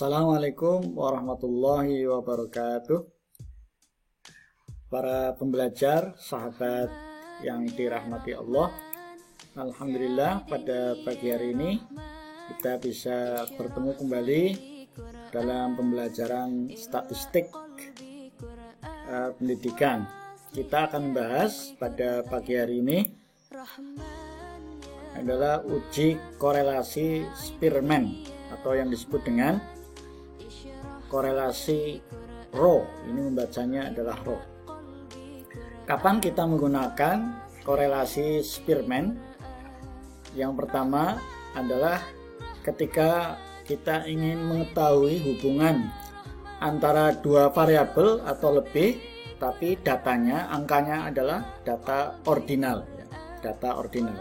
Assalamualaikum warahmatullahi wabarakatuh. Para pembelajar, sahabat yang dirahmati Allah, alhamdulillah pada pagi hari ini kita bisa bertemu kembali dalam pembelajaran statistik pendidikan. Kita akan membahas pada pagi hari ini adalah uji korelasi Spearman atau yang disebut dengan korelasi Rho. Ini membacanya adalah Rho. Kapan kita menggunakan korelasi Spearman? Yang pertama adalah ketika kita ingin mengetahui hubungan antara dua variabel atau lebih, tapi datanya, angkanya adalah data ordinal, data ordinal.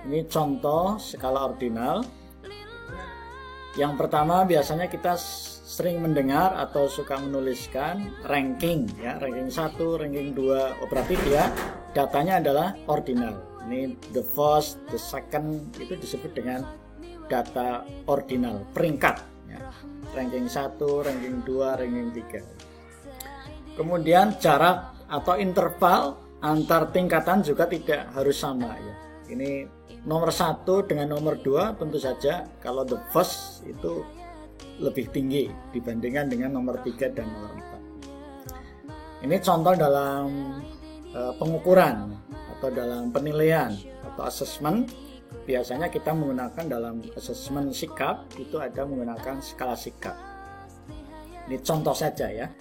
Ini contoh skala ordinal. Yang pertama biasanya kita sering mendengar atau suka menuliskan ranking, ranking 1, ranking 2. Berarti dia datanya adalah ordinal. Ini the first, the second, itu disebut dengan data ordinal, peringkat, ranking 1, ranking 2, ranking 3. Kemudian jarak atau interval antar tingkatan juga tidak harus sama, Ini nomor 1 dengan nomor 2 tentu saja kalau the first itu lebih tinggi dibandingkan dengan nomor 3 dan nomor 4. Ini contoh dalam pengukuran atau dalam penilaian atau assessment. Biasanya kita menggunakan dalam assessment sikap itu ada menggunakan skala sikap. Ini contoh saja ya.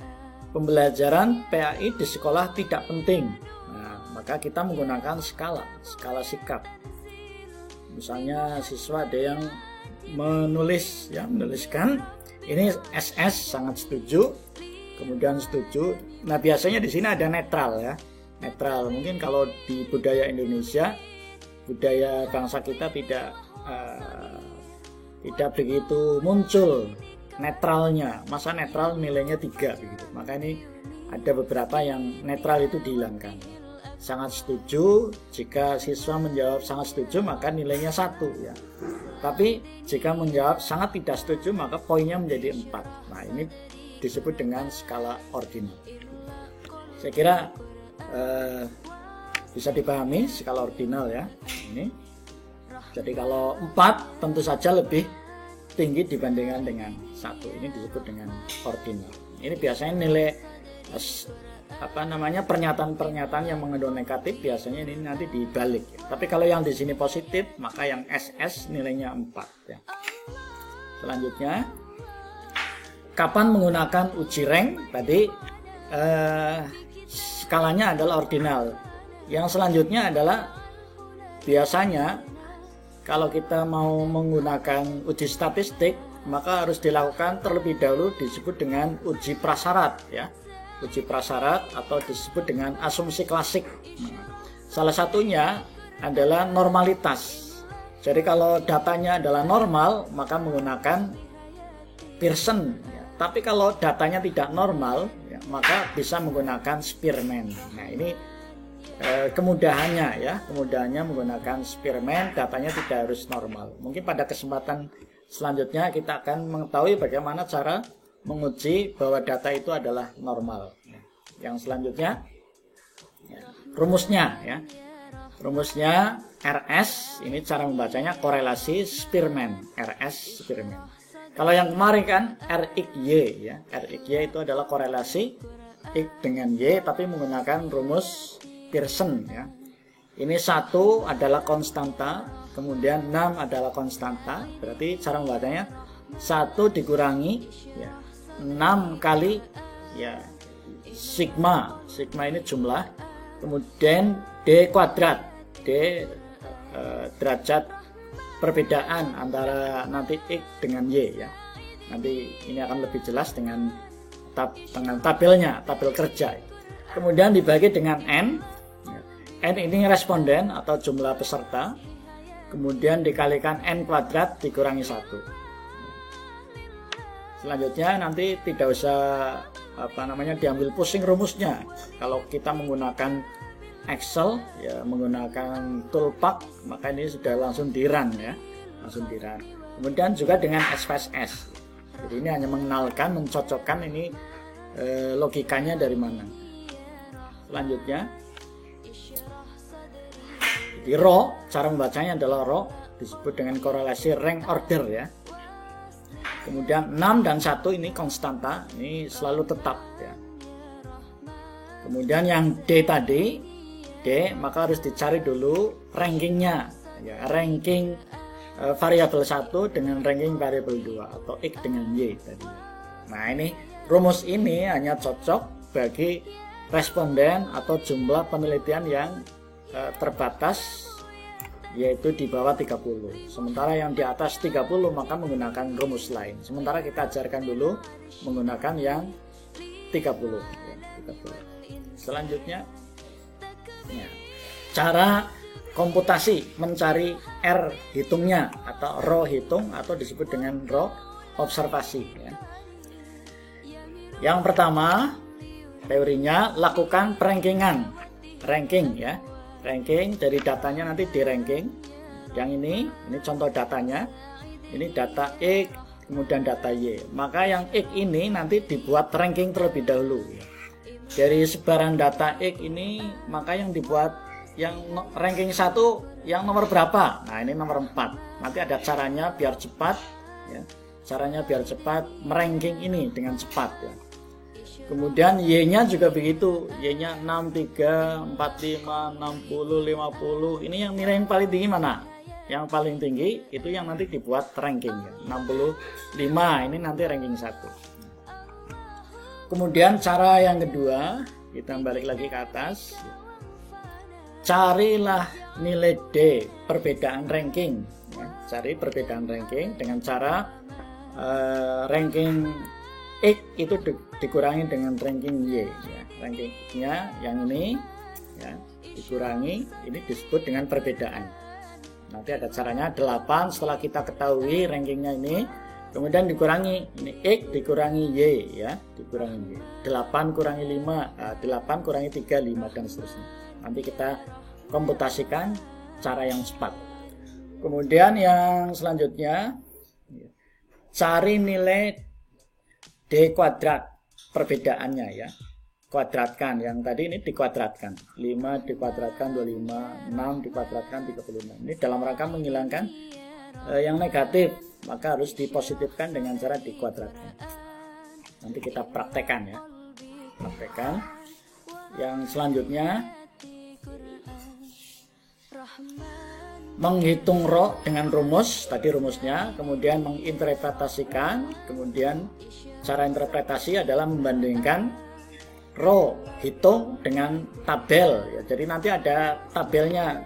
Pembelajaran PAI di sekolah tidak penting. Nah, maka kita menggunakan skala sikap. Misalnya siswa ada yang menuliskan ini SS sangat setuju, kemudian setuju. Nah, biasanya di sini ada netral ya. Netral. Mungkin kalau di budaya Indonesia, budaya bangsa kita tidak begitu muncul netralnya. Masa netral nilainya 3 begitu. Maka ini ada beberapa yang netral itu dihilangkan. Sangat setuju, jika siswa menjawab sangat setuju maka nilainya 1 ya. Tapi jika menjawab sangat tidak setuju maka poinnya menjadi 4. Nah, ini disebut dengan skala ordinal. Saya kira bisa dipahami skala ordinal ya. Ini. Jadi kalau 4 tentu saja lebih tinggi dibandingkan dengan 1. Ini disebut dengan ordinal. Ini biasanya nilai pernyataan-pernyataan yang mengandung negatif biasanya ini nanti dibalik ya. Tapi kalau yang di sini positif maka yang SS nilainya 4 ya. Selanjutnya, kapan menggunakan uji rank? Tadi skalanya adalah ordinal. Yang selanjutnya adalah biasanya kalau kita mau menggunakan uji statistik maka harus dilakukan terlebih dahulu disebut dengan uji prasyarat ya. Uji prasyarat atau disebut dengan asumsi klasik. Salah satunya adalah normalitas. Jadi kalau datanya adalah normal maka menggunakan Pearson ya. Tapi kalau datanya tidak normal ya, maka bisa menggunakan Spearman. Nah, ini kemudahannya menggunakan Spearman, datanya tidak harus normal. Mungkin pada kesempatan selanjutnya kita akan mengetahui bagaimana cara menguji bahwa data itu adalah normal. Yang selanjutnya rumusnya ya. Rumusnya RS, ini cara membacanya korelasi Spearman, RS Spearman. Kalau yang kemarin kan RXY ya. RXY itu adalah korelasi X dengan Y tapi menggunakan rumus Pearson ya. Ini 1 adalah konstanta, kemudian 6 adalah konstanta. Berarti cara membacanya 1 dikurangi ya 6 kali ya sigma ini jumlah, kemudian D kuadrat, D derajat perbedaan antara nanti X dengan Y ya. Nanti ini akan lebih jelas dengan tabelnya, tabel kerja. Kemudian dibagi dengan N. N ini responden atau jumlah peserta, kemudian dikalikan N kuadrat dikurangi 1. Selanjutnya nanti tidak usah diambil pusing rumusnya. Kalau kita menggunakan Excel ya, menggunakan toolpath, maka ini sudah langsung di-run ya, langsung di-run. Kemudian juga dengan SPSS. Jadi ini hanya mengenalkan, mencocokkan ini logikanya dari mana. Selanjutnya, di row, cara membacanya adalah row, disebut dengan korelasi rank order ya. Kemudian 6 dan 1 ini konstanta, ini selalu tetap ya. Kemudian yang D tadi, D, maka harus dicari dulu rankingnya ya, ranking variabel 1 dengan ranking variabel 2 atau X dengan Y tadi. Nah, ini rumus ini hanya cocok bagi responden atau jumlah penelitian yang terbatas, yaitu di bawah 30. Sementara yang di atas 30 maka menggunakan rumus lain. Sementara kita ajarkan dulu menggunakan yang 30 ya, 30. Selanjutnya ya, cara komputasi mencari R hitungnya atau row hitung atau disebut dengan row observasi ya. Yang pertama teorinya, lakukan ranking ya. Ranking dari datanya nanti di ranking. Yang ini contoh datanya. Ini data X, kemudian data Y. Maka yang X ini nanti dibuat ranking terlebih dahulu. Dari sebaran data X ini, maka yang dibuat yang ranking 1 yang nomor berapa? Nah, ini nomor 4. Nanti ada caranya biar cepat ya. Caranya biar cepat meranking ini dengan cepat ya. Kemudian Y-nya juga begitu, Y-nya 63, 45, 60, 50. Ini yang nilai yang paling tinggi mana? Yang paling tinggi itu yang nanti dibuat ranking ya. 65, ini nanti ranking 1. Kemudian cara yang kedua, kita balik lagi ke atas. Carilah nilai D, perbedaan ranking ya. Cari perbedaan ranking dengan cara ranking X itu dikurangi dengan ranking Y ya. Rankingnya yang ini ya, dikurangi, ini disebut dengan perbedaan. Nanti ada caranya 8 setelah kita ketahui rankingnya ini, kemudian dikurangi ini X dikurangi Y ya, dikurangi Y. 8 kurangi 5, 8 kurangi 3, 5 dan seterusnya. Nanti kita komputasikan cara yang cepat. Kemudian yang selanjutnya cari nilai D kuadrat perbedaannya ya, kuadratkan. Yang tadi ini dikuadratkan, 5 dikuadratkan 25, 6 dikuadratkan 35. Ini dalam rangka menghilangkan yang negatif, maka harus dipositifkan dengan cara dikuadratkan. Nanti kita praktekkan ya, praktekkan. Yang selanjutnya menghitung row dengan rumus, tadi rumusnya, kemudian menginterpretasikan, kemudian cara interpretasi adalah membandingkan row hitung dengan tabel ya. Jadi nanti ada tabelnya.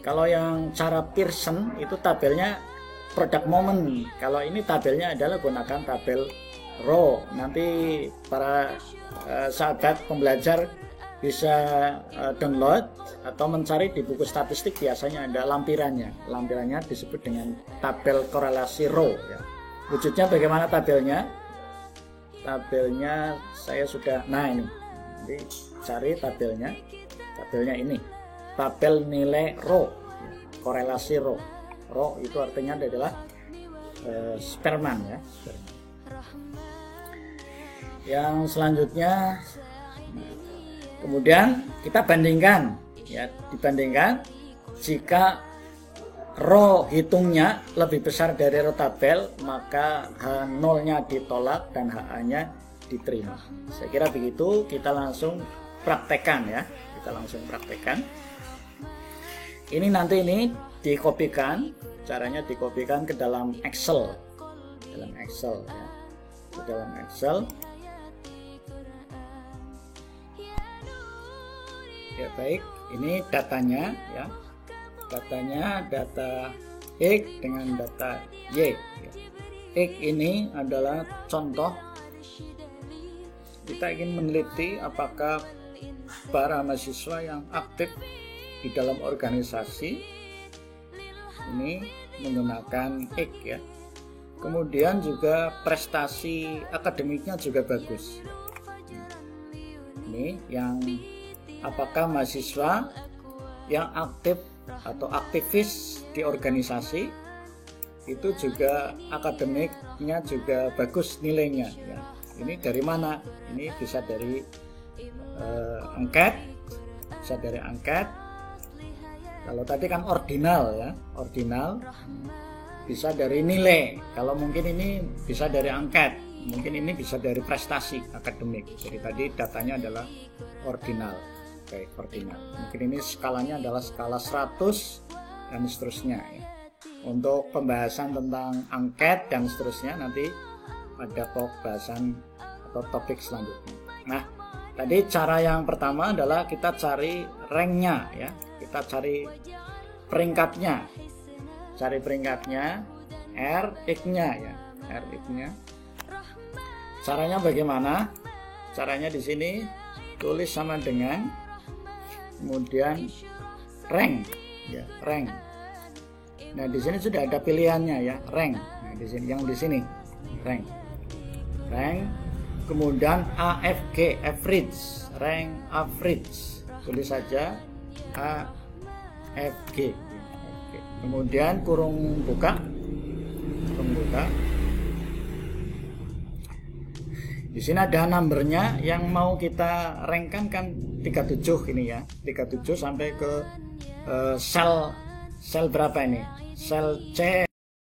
Kalau yang cara Pearson itu tabelnya product moment. Kalau ini tabelnya adalah gunakan tabel row. Nanti para sahabat pembelajar bisa download atau mencari di buku statistik, biasanya ada lampirannya. Lampirannya disebut dengan tabel korelasi row ya. Wujudnya bagaimana tabelnya? Tabelnya saya sudah, nah ini. Jadi cari tabelnya. Tabelnya ini. Tabel nilai row, korelasi row. Row itu artinya adalah Spearman ya. Yang selanjutnya, kemudian kita bandingkan ya, dibandingkan jika row hitungnya lebih besar dari row tabel, maka H0-nya ditolak dan HA-nya diterima. Saya kira begitu, kita langsung praktekkan ya. Kita langsung praktekkan. Ini nanti ini dikopikan, caranya dikopikan ke dalam Excel. Dalam Excel ya. Ke dalam Excel. Ya baik, ini datanya ya. Datanya data X dengan data Y. X ini adalah contoh. Kita ingin meneliti apakah para mahasiswa yang aktif di dalam organisasi ini menggunakan X ya. Kemudian juga prestasi akademiknya juga bagus. Ini yang apakah mahasiswa yang aktif atau aktivis di organisasi itu juga akademiknya juga bagus nilainya ya. Ini dari mana? Ini bisa dari angket, bisa dari angket. Kalau tadi kan ordinal ya, ordinal bisa dari nilai. Kalau mungkin ini bisa dari angket, mungkin ini bisa dari prestasi akademik. Jadi tadi datanya adalah ordinal. Oke, ordinal. Mungkin ini skalanya adalah skala 100 dan seterusnya ya. Untuk pembahasan tentang angket dan seterusnya nanti ada pembahasan atau topik selanjutnya. Nah, tadi cara yang pertama adalah kita cari ranknya ya, kita cari peringkatnya, RX-nya ya, RX-nya. Caranya bagaimana? Caranya di sini tulis sama dengan kemudian rank ya, rank. Nah, di sini sudah ada pilihannya ya, rank. Nah, di sini yang di sini rank. Kemudian AFG, average, rank average. Tulis saja AFG. Kemudian kurung buka. Di sini ada numbernya yang mau kita rankkan kan 37 ini ya, 37 sampai ke sel berapa ini? Sel C.